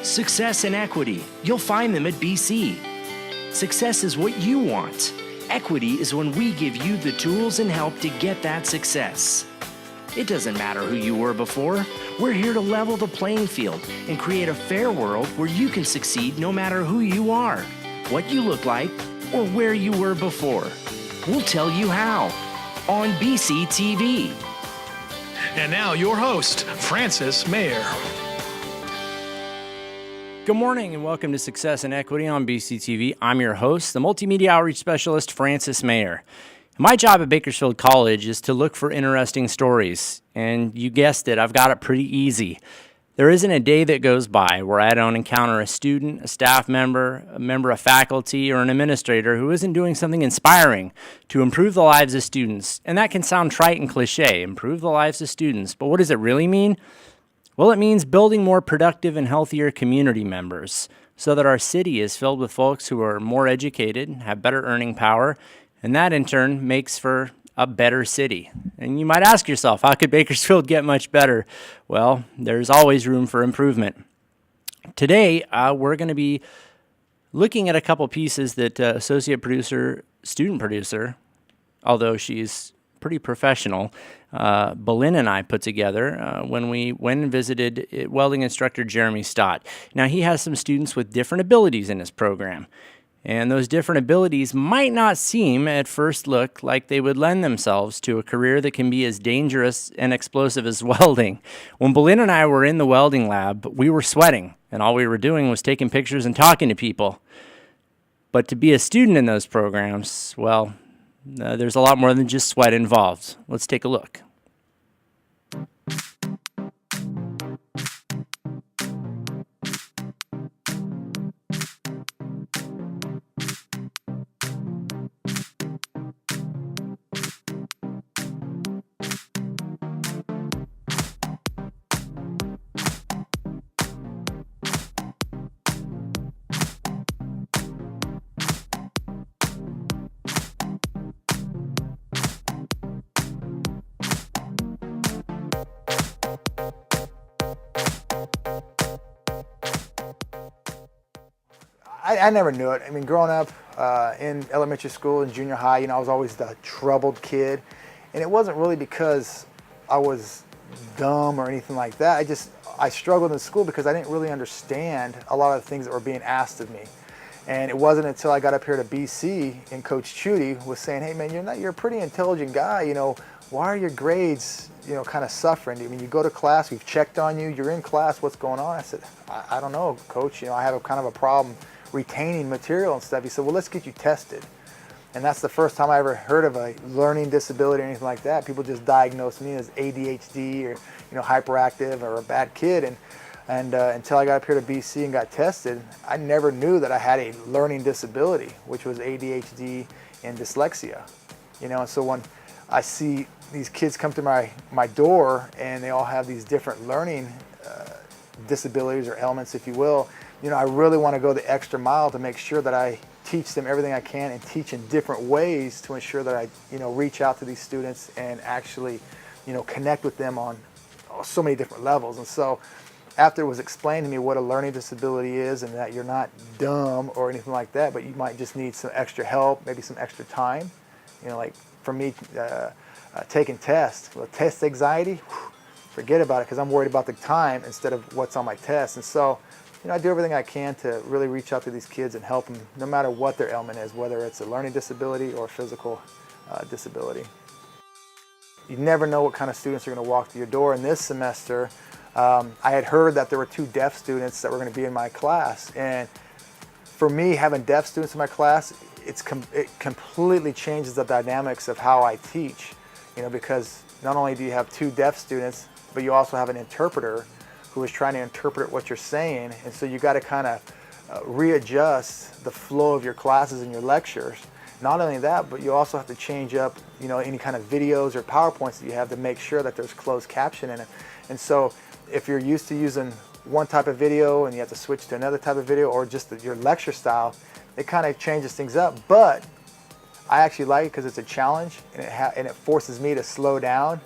Success and equity. You'll find them at BC. Success is what you want. Equity is when we give you the tools and help to get that success. It doesn't matter who you were before. We're here to level the playing field and create a fair world where you can succeed no matter who you are, what you look like, or where you were before. We'll tell you how on BC TV. And now your host, Francis Mayer. Good morning and welcome to Success and Equity on BC TV. I'm your host, the Multimedia Outreach Specialist, Francis Mayer. My job at Bakersfield College is to look for interesting stories, and you guessed it, I've got it pretty easy. There isn't a day that goes by where I don't encounter a student, a staff member, a member of faculty, or an administrator who isn't doing something inspiring to improve the lives of students. And that can sound trite and cliche, improve the lives of students, but what does it really mean? Well, it means building more productive and healthier community members so that our city is filled with folks who are more educated, have better earning power, and that in turn makes for a better city. And you might ask yourself, how could Bakersfield get much better? Well, there's always room for improvement. Today, we're going to be looking at a couple pieces that student producer, although she's pretty professional, Belinda and I put together when we went and visited welding instructor Jeremy Staat. Now, he has some students with different abilities in his program. And those different abilities might not seem at first look like they would lend themselves to a career that can be as dangerous and explosive as welding. When Belinda and I were in the welding lab, we were sweating, and all we were doing was taking pictures and talking to people. But to be a student in those programs, well, there's a lot more than just sweat involved. Let's take a look. I never knew it. I mean, growing up in elementary school and junior high, I was always the troubled kid. And it wasn't really because I was dumb or anything like that. I struggled in school because I didn't really understand a lot of the things that were being asked of me. And it wasn't until I got up here to BC and Coach Chudy was saying, hey man, you're a pretty intelligent guy, why are your grades, kind of suffering? I mean, you go to class, we've checked on you, you're in class, what's going on? I said, I don't know, Coach, I have a kind of a problem retaining material and stuff. He said, well, let's get you tested. And that's the first time I ever heard of a learning disability or anything like that. People just diagnosed me as ADHD or hyperactive or a bad kid. And until I got up here to BC and got tested, I never knew that I had a learning disability, which was ADHD and dyslexia. And so when I see these kids come to my door and they all have these different learning disabilities or ailments, if you will, I really want to go the extra mile to make sure that I teach them everything I can and teach in different ways to ensure that I, reach out to these students and actually, connect with them on so many different levels. And so after it was explained to me what a learning disability is and that you're not dumb or anything like that, but you might just need some extra help, maybe some extra time, like for me, taking tests, test anxiety, forget about it because I'm worried about the time instead of what's on my test. And so I do everything I can to really reach out to these kids and help them no matter what their ailment is, whether it's a learning disability or a physical disability. You never know what kind of students are going to walk through your door. In this semester, I had heard that there were 2 deaf students that were going to be in my class. And for me, having deaf students in my class, it completely changes the dynamics of how I teach, because not only do you have 2 deaf students, but you also have an interpreter who is trying to interpret what you're saying. And so you got to kind of readjust the flow of your classes and your lectures. Not only that, but you also have to change up, any kind of videos or PowerPoints that you have to make sure that there's closed caption in it. And so if you're used to using one type of video and you have to switch to another type of video or just your lecture style, it kind of changes things up. But I actually like it because it's a challenge and it forces me to slow down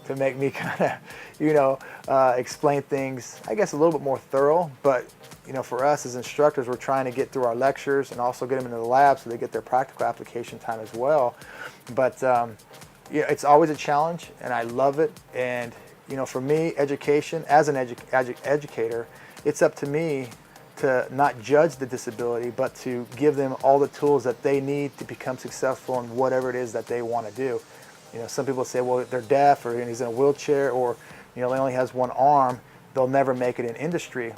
to make me kind of, explain things, I guess, a little bit more thorough. But, for us as instructors, we're trying to get through our lectures and also get them into the lab so they get their practical application time as well. But, it's always a challenge, and I love it. And, for me, education, as an educator, it's up to me to not judge the disability, but to give them all the tools that they need to become successful in whatever it is that they want to do. Some people say, well, they're deaf, or he's in a wheelchair, or he only has one arm, they'll never make it in industry.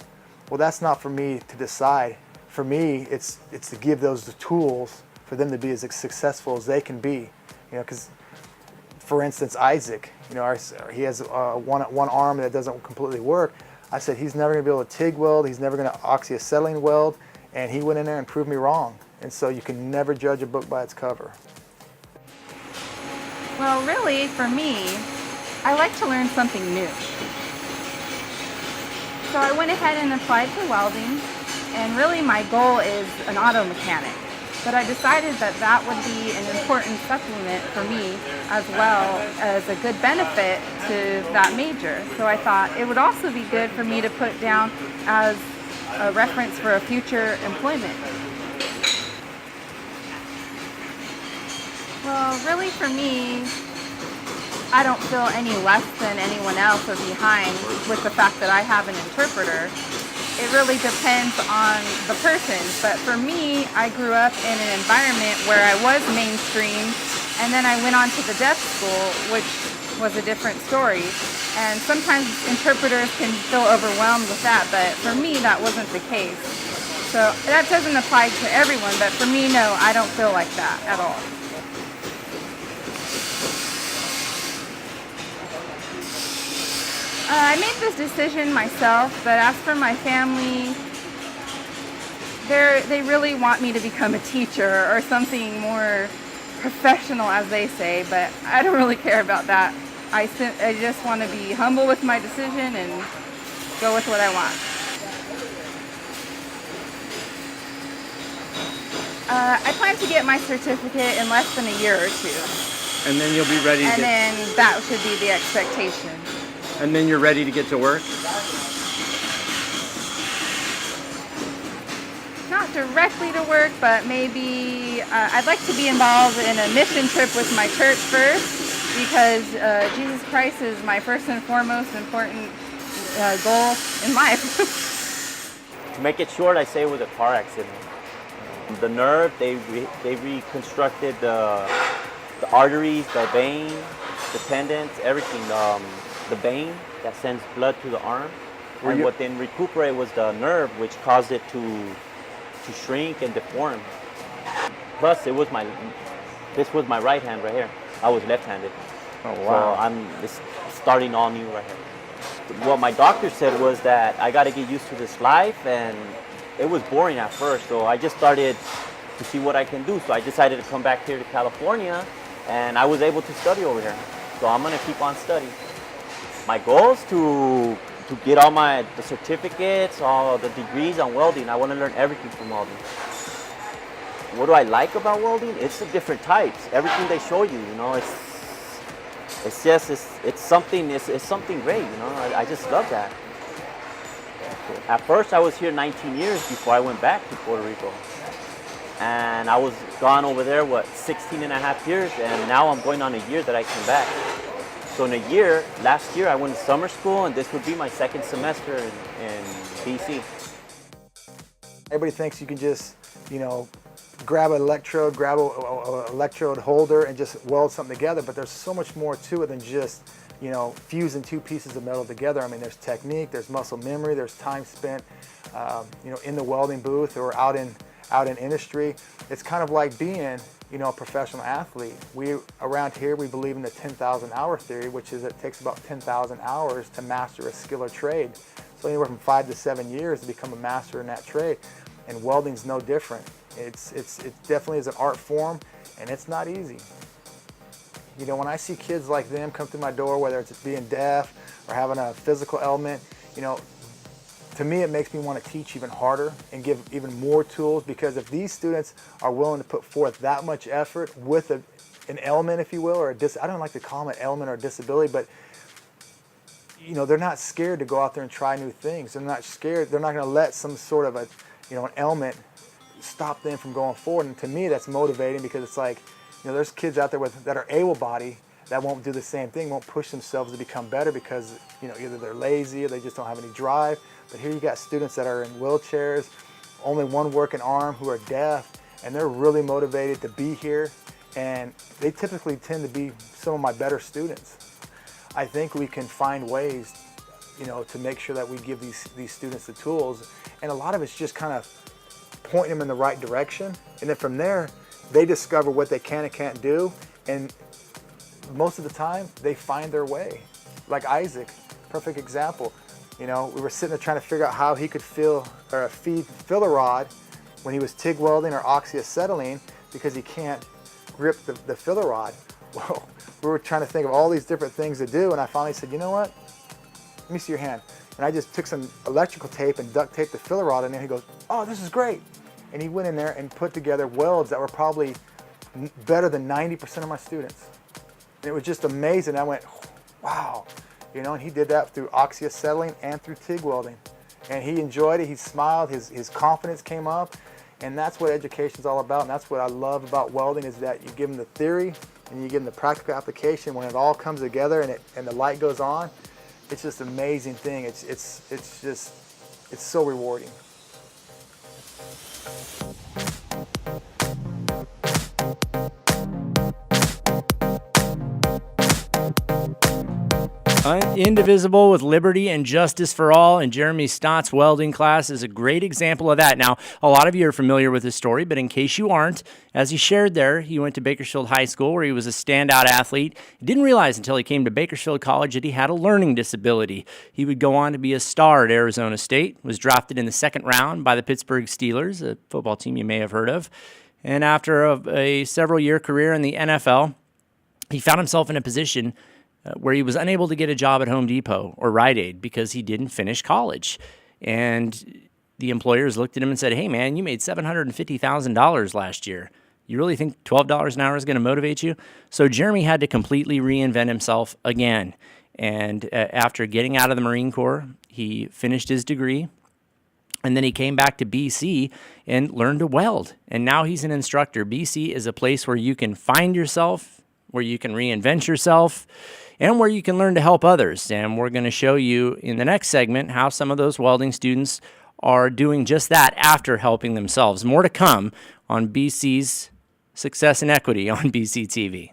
Well, that's not for me to decide. For me, it's to give those the tools for them to be as successful as they can be. Because, for instance, Isaac, he has one arm that doesn't completely work. I said he's never going to be able to TIG weld, he's never going to oxyacetylene weld, and he went in there and proved me wrong. And so you can never judge a book by its cover. Well, really, for me, I like to learn something new. So I went ahead and applied for welding, and really my goal is an auto mechanic. But I decided that that would be an important supplement for me, as well as a good benefit to that major. So I thought it would also be good for me to put down as a reference for a future employment. Well, really for me, I don't feel any less than anyone else or behind with the fact that I have an interpreter. It really depends on the person, but for me, I grew up in an environment where I was mainstream, and then I went on to the deaf school, which was a different story. And sometimes interpreters can feel overwhelmed with that, but for me, that wasn't the case. So that doesn't apply to everyone, but for me, no, I don't feel like that at all. I made this decision myself, but as for my family, they really want me to become a teacher or something more professional, as they say, but I don't really care about that. I just want to be humble with my decision and go with what I want. I plan to get my certificate in less than a year or two. And then you'll be ready to And then that should be the expectation. And then you're ready to get to work? Not directly to work, but maybe I'd like to be involved in a mission trip with my church first, because Jesus Christ is my first and foremost important goal in life. To make it short, I say it was a car accident. The nerve, they reconstructed the arteries, the vein, the tendons, everything. The vein that sends blood to the arm, and what then recuperated was the nerve, which caused it to shrink and deform. Plus, this was my right hand right here. I was left-handed. Oh wow! So I'm just starting all new right here. What my doctor said was that I got to get used to this life, and it was boring at first. So I just started to see what I can do. So I decided to come back here to California, and I was able to study over here. So I'm gonna keep on studying. My goal is to get all the certificates, all the degrees on welding. I want to learn everything from welding. What do I like about welding? It's the different types. Everything they show you, it's something great. I just love that. At first, I was here 19 years before I went back to Puerto Rico. And I was gone over there, 16 and a half years, and now I'm going on a year that I came back. So in a year, last year I went to summer school, and this would be my second semester in BC. Everybody thinks you can just, grab an electrode, grab a electrode holder and just weld something together, but there's so much more to it than just, fusing two pieces of metal together. I mean, there's technique, there's muscle memory, there's time spent, in the welding booth or out in industry. It's kind of like being, a professional athlete. Around here, we believe in the 10,000 hour theory, which is it takes about 10,000 hours to master a skill or trade. So anywhere from 5 to 7 years to become a master in that trade. And welding's no different. It definitely is an art form, and it's not easy. When I see kids like them come through my door, whether it's being deaf or having a physical element, to me, it makes me want to teach even harder and give even more tools, because if these students are willing to put forth that much effort with an ailment, if you will, or I don't like to call them an ailment or a disability, but they're not scared to go out there and try new things. They're not scared. They're not going to let some sort of an ailment stop them from going forward. And to me, that's motivating, because it's like, there's kids out there that are able-bodied that won't do the same thing, won't push themselves to become better because, either they're lazy or they just don't have any drive. But here you got students that are in wheelchairs, only one working arm, who are deaf, and they're really motivated to be here. And they typically tend to be some of my better students. I think we can find ways, to make sure that we give these students the tools. And a lot of it's just kind of pointing them in the right direction. And then from there, they discover what they can and can't do. And most of the time, they find their way. Like Isaac, perfect example. We were sitting there trying to figure out how he could feed filler rod when he was TIG welding or oxyacetylene, because he can't grip the filler rod. Well, we were trying to think of all these different things to do, and I finally said, you know what? Let me see your hand. And I just took some electrical tape and duct taped the filler rod in there. He goes, oh, this is great. And he went in there and put together welds that were probably better than 90% of my students. And it was just amazing. I went, wow. And he did that through oxyacetylene and through TIG welding. And he enjoyed it. He smiled. His confidence came up. And that's what education's all about. And that's what I love about welding, is that you give them the theory and you give them the practical application. When it all comes together and the light goes on, it's just an amazing thing. It's so rewarding. Indivisible with liberty and justice for all, and Jeremy Staat's welding class is a great example of that. Now, a lot of you are familiar with his story, but in case you aren't, as he shared there, he went to Bakersfield High School where he was a standout athlete. He didn't realize until he came to Bakersfield College that he had a learning disability. He would go on to be a star at Arizona State, was drafted in the second round by the Pittsburgh Steelers, a football team you may have heard of. And after a several-year career in the NFL, he found himself in a position where he was unable to get a job at Home Depot or Rite Aid because he didn't finish college. And the employers looked at him and said, hey, man, you made $750,000 last year. You really think $12 an hour is going to motivate you? So Jeremy had to completely reinvent himself again. And after getting out of the Marine Corps, he finished his degree. And then he came back to BC and learned to weld. And now he's an instructor. BC is a place where you can find yourself, where you can reinvent yourself, and where you can learn to help others. And we're going to show you in the next segment how some of those welding students are doing just that after helping themselves. More to come on BC's Success and Equity on BC TV.